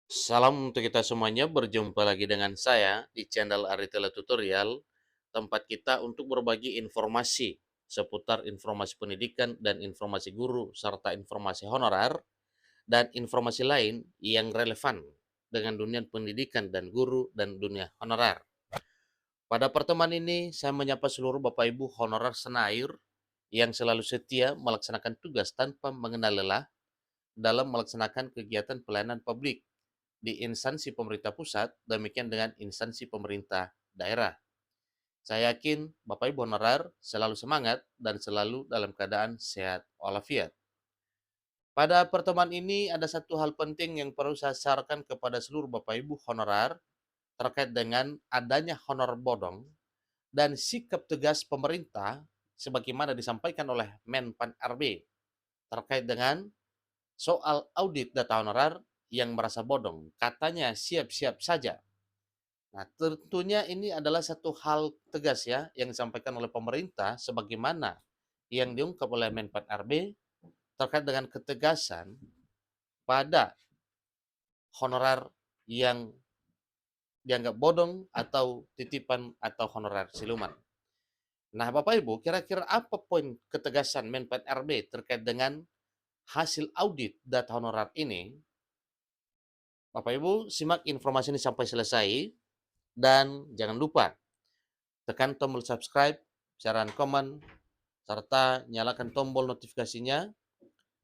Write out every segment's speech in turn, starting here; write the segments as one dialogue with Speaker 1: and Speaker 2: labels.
Speaker 1: Salam untuk kita semuanya, berjumpa lagi dengan saya di channel Aritela Tutorial, tempat kita untuk berbagi informasi seputar informasi pendidikan dan informasi guru, serta informasi honorer, dan informasi lain yang relevan dengan dunia pendidikan dan guru dan dunia honorer. Pada pertemuan ini, saya menyapa seluruh Bapak Ibu honorer Senair yang selalu setia melaksanakan tugas tanpa mengenal lelah dalam melaksanakan kegiatan pelayanan publik di instansi pemerintah pusat, demikian dengan instansi pemerintah daerah. Saya yakin Bapak Ibu honorer selalu semangat dan selalu dalam keadaan sehat walafiat. Pada pertemuan ini ada satu hal penting yang perlu saya sarankan kepada seluruh Bapak Ibu honorer terkait dengan adanya honor bodong dan sikap tegas pemerintah sebagaimana disampaikan oleh Menpan RB terkait dengan soal audit data honorer yang merasa bodong. Katanya siap-siap saja. Nah, tentunya ini adalah satu hal tegas ya yang disampaikan oleh pemerintah sebagaimana yang diungkap oleh Menpan RB terkait dengan ketegasan pada honorer yang dianggap bodong atau titipan atau honorer siluman. Nah, Bapak Ibu, kira-kira apa poin ketegasan Menpan RB terkait dengan hasil audit data honorer ini? Bapak Ibu, simak informasi ini sampai selesai dan jangan lupa tekan tombol subscribe, share, dan komen, serta nyalakan tombol notifikasinya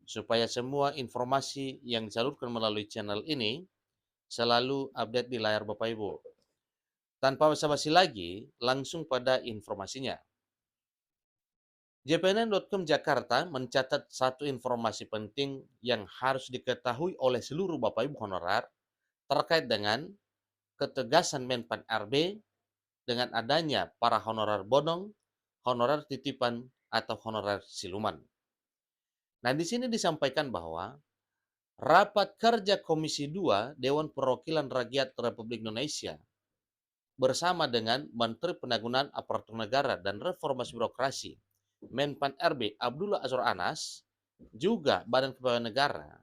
Speaker 1: supaya semua informasi yang disalurkan melalui channel ini selalu update di layar Bapak Ibu. Tanpa basa-basi lagi, langsung pada informasinya. jpnn.com Jakarta mencatat satu informasi penting yang harus diketahui oleh seluruh Bapak Ibu honorer terkait dengan ketegasan Menpan RB dengan adanya para honorer bodong, honorer titipan, atau honorer siluman. Nah, di sini disampaikan bahwa rapat kerja Komisi 2 Dewan Perwakilan Rakyat Republik Indonesia bersama dengan Menteri Penanggulangan Aparatur Negara dan Reformasi Birokrasi Menpan RB Abdullah Azwar Anas, juga Badan Kepegawaian Negara,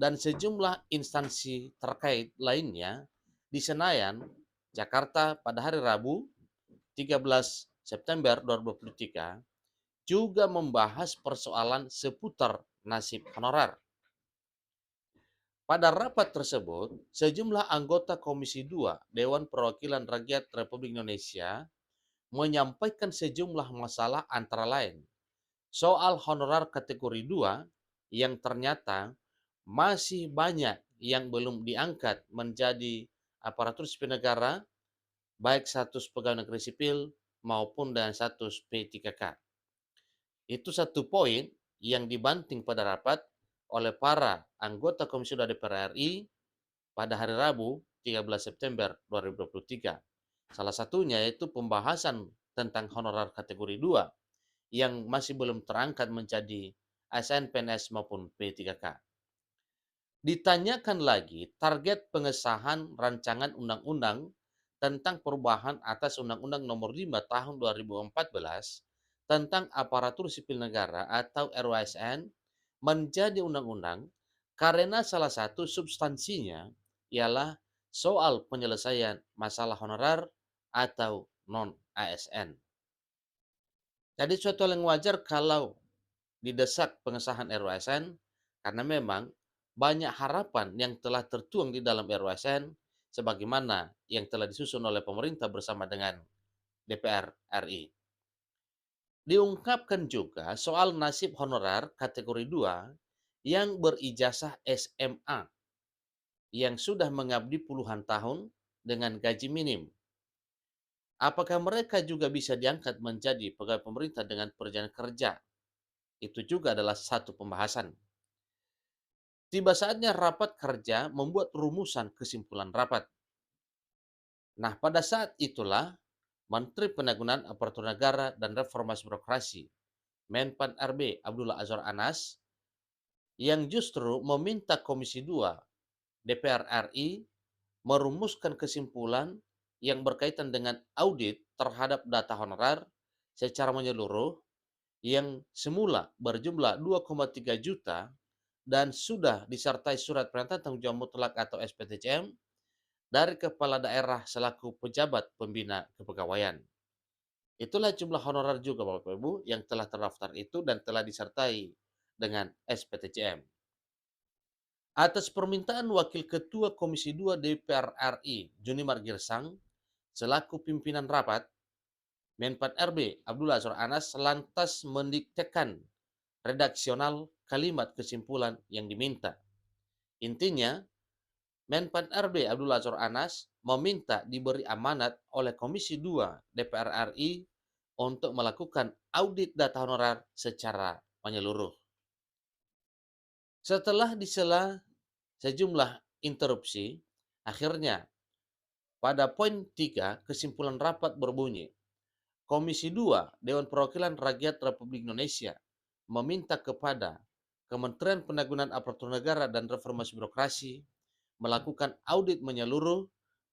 Speaker 1: dan sejumlah instansi terkait lainnya di Senayan, Jakarta pada hari Rabu 13 September 2023 juga membahas persoalan seputar nasib honorer. Pada rapat tersebut, sejumlah anggota Komisi 2 Dewan Perwakilan Rakyat Republik Indonesia menyampaikan sejumlah masalah antara lain soal honorer kategori 2 yang ternyata masih banyak yang belum diangkat menjadi aparatur sipil negara, baik status pegawai negeri sipil maupun dengan status P3K. Itu satu poin yang dibanting pada rapat oleh para anggota Komisi 2 DPR RI pada hari Rabu 13 September 2023. Salah satunya yaitu pembahasan tentang honorer kategori 2 yang masih belum terangkat menjadi ASN, PNS maupun P3K. Ditanyakan lagi target pengesahan rancangan undang-undang tentang perubahan atas Undang-Undang Nomor 5 Tahun 2014 tentang aparatur sipil negara atau RUASN menjadi undang-undang karena salah satu substansinya ialah soal penyelesaian masalah honorer atau non-ASN. Jadi suatu hal yang wajar kalau didesak pengesahan RUASN karena memang banyak harapan yang telah tertuang di dalam RUASN sebagaimana yang telah disusun oleh pemerintah bersama dengan DPR RI. Diungkapkan juga soal nasib honorer kategori 2 yang berijazah SMA yang sudah mengabdi puluhan tahun dengan gaji minim. Apakah mereka juga bisa diangkat menjadi pegawai pemerintah dengan perjalanan kerja? Itu juga adalah satu pembahasan. Tiba saatnya rapat kerja membuat rumusan kesimpulan rapat. Nah, pada saat itulah Menteri Penanggulangan Aparatur Negara dan Reformasi Birokrasi Menpan RB Abdullah Azwar Anas yang justru meminta Komisi 2 DPR RI merumuskan kesimpulan yang berkaitan dengan audit terhadap data honorer secara menyeluruh yang semula berjumlah 2,3 juta dan sudah disertai surat perintah tanggung jawab mutlak atau SPTCM dari kepala daerah selaku pejabat pembina kepegawaian. Itulah jumlah honorer juga Bapak Ibu yang telah terdaftar itu dan telah disertai dengan SPTCM. Atas permintaan Wakil Ketua Komisi 2 DPR RI, Junimar Girsang, selaku pimpinan rapat, Menpan RB Abdullah Azwar Anas lantas mendiktekan redaksional kalimat kesimpulan yang diminta. Intinya, Menpan RB Abdullah Azwar Anas meminta diberi amanat oleh Komisi 2 DPR RI untuk melakukan audit data honorer secara menyeluruh. Setelah disela sejumlah interupsi, akhirnya pada poin 3 kesimpulan rapat berbunyi, Komisi 2 Dewan Perwakilan Rakyat Republik Indonesia meminta kepada Kementerian Penanggulangan Aparatur Negara dan Reformasi Birokrasi melakukan audit menyeluruh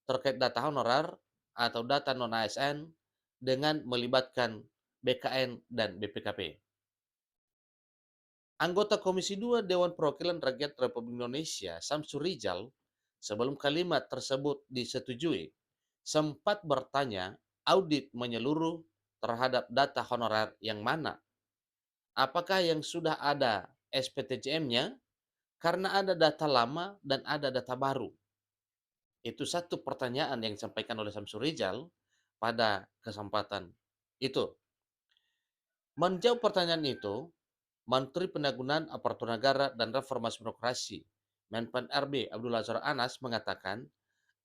Speaker 1: terkait data honorer atau data non-ASN dengan melibatkan BKN dan BPKP. Anggota Komisi 2 Dewan Perwakilan Rakyat Republik Indonesia, Samsur Rijal, sebelum kalimat tersebut disetujui, sempat bertanya audit menyeluruh terhadap data honorer yang mana? Apakah yang sudah ada SPTCM-nya? Karena ada data lama dan ada data baru. Itu satu pertanyaan yang disampaikan oleh Samsur Rijal pada kesempatan itu. Menjawab pertanyaan itu, Menteri Penanggulangan Aparatur Negara dan Reformasi Birokrasi, Menpan RB Abdullah Azwar Anas mengatakan,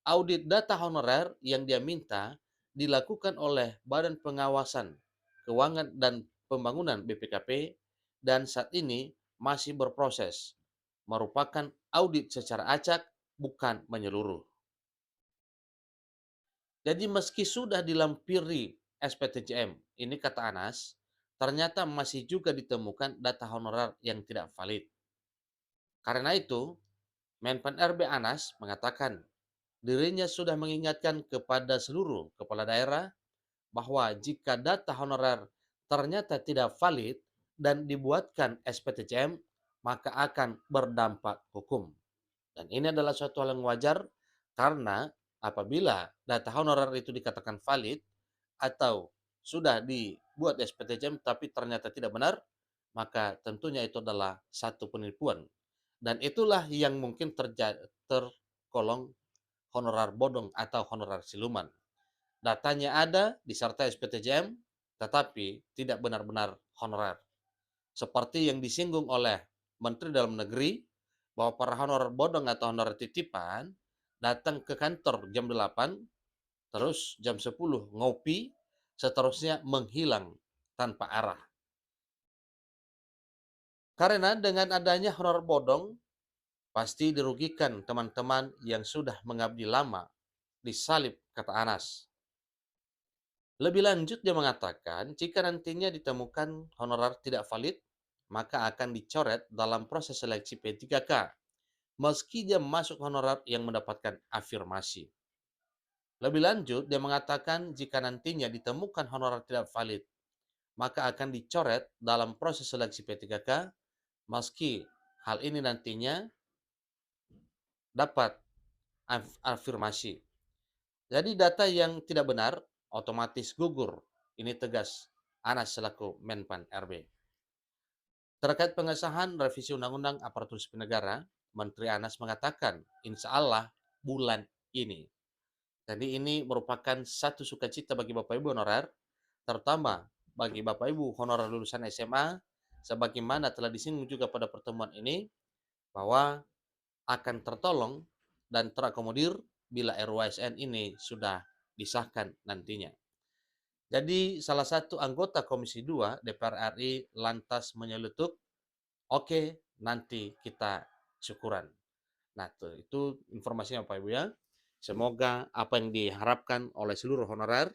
Speaker 1: audit data honorer yang dia minta dilakukan oleh Badan Pengawasan Keuangan dan Pembangunan BPKP dan saat ini masih berproses, merupakan audit secara acak, bukan menyeluruh. Jadi meski sudah dilampiri SPTCM, ini kata Anas, ternyata masih juga ditemukan data honorer yang tidak valid. Karena itu, Menpan RB Anas mengatakan dirinya sudah mengingatkan kepada seluruh kepala daerah bahwa jika data honorer ternyata tidak valid dan dibuatkan SPTCM, maka akan berdampak hukum. Dan ini adalah suatu hal yang wajar karena apabila data honorer itu dikatakan valid atau sudah dibuat SPTCM tapi ternyata tidak benar, maka tentunya itu adalah satu penipuan. Dan itulah yang mungkin tergolong honorer bodong atau honorer siluman. Datanya ada disertai SPTCM, tetapi tidak benar-benar honorer. Seperti yang disinggung oleh Menteri Dalam Negeri, bahwa para honorer bodong atau honorer titipan datang ke kantor jam 8, terus jam 10 ngopi, seterusnya menghilang tanpa arah. Karena dengan adanya honorer bodong, pasti dirugikan teman-teman yang sudah mengabdi lama disalib, kata Anas. Lebih lanjut dia mengatakan, jika nantinya ditemukan honorer tidak valid, maka akan dicoret dalam proses seleksi P3K, meski dia masuk honorer yang mendapatkan afirmasi. Lebih lanjut, dia mengatakan jika nantinya ditemukan honorer tidak valid, maka akan dicoret dalam proses seleksi P3K, meski hal ini nantinya dapat afirmasi. Jadi data yang tidak benar otomatis gugur. Ini tegas Anas selaku Menpan RB. Terkait pengesahan revisi Undang-Undang Aparatur Sipil Negara, Menteri Anas mengatakan, insya Allah bulan ini. Jadi ini merupakan satu sukacita bagi Bapak Ibu honorer, terutama bagi Bapak Ibu honorer lulusan SMA, sebagaimana telah disinggung juga pada pertemuan ini, bahwa akan tertolong dan terakomodir bila RUASN ini sudah disahkan nantinya. Jadi salah satu anggota Komisi 2 DPR RI lantas menyeletuk, oke, nanti kita syukuran. Nah, itu informasinya Pak Ibu ya. Semoga apa yang diharapkan oleh seluruh honorer,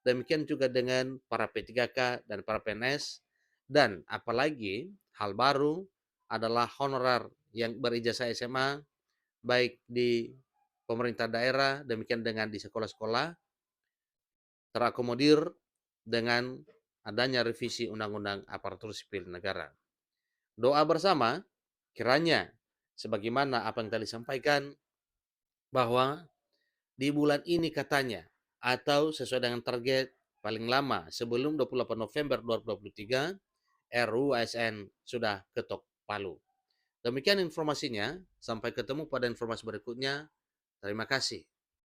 Speaker 1: demikian juga dengan para P3K dan para PNS, dan apalagi hal baru adalah honorer yang berijazah SMA, baik di pemerintah daerah, demikian dengan di sekolah-sekolah, terakomodir dengan adanya revisi Undang-Undang Aparatur Sipil Negara. Doa bersama Kiranya sebagaimana apa yang tadi sampaikan, bahwa di bulan ini katanya atau sesuai dengan target paling lama sebelum 28 November 2023 RUU ASN sudah ketok palu. Demikian informasinya, sampai ketemu pada informasi berikutnya. Terima kasih.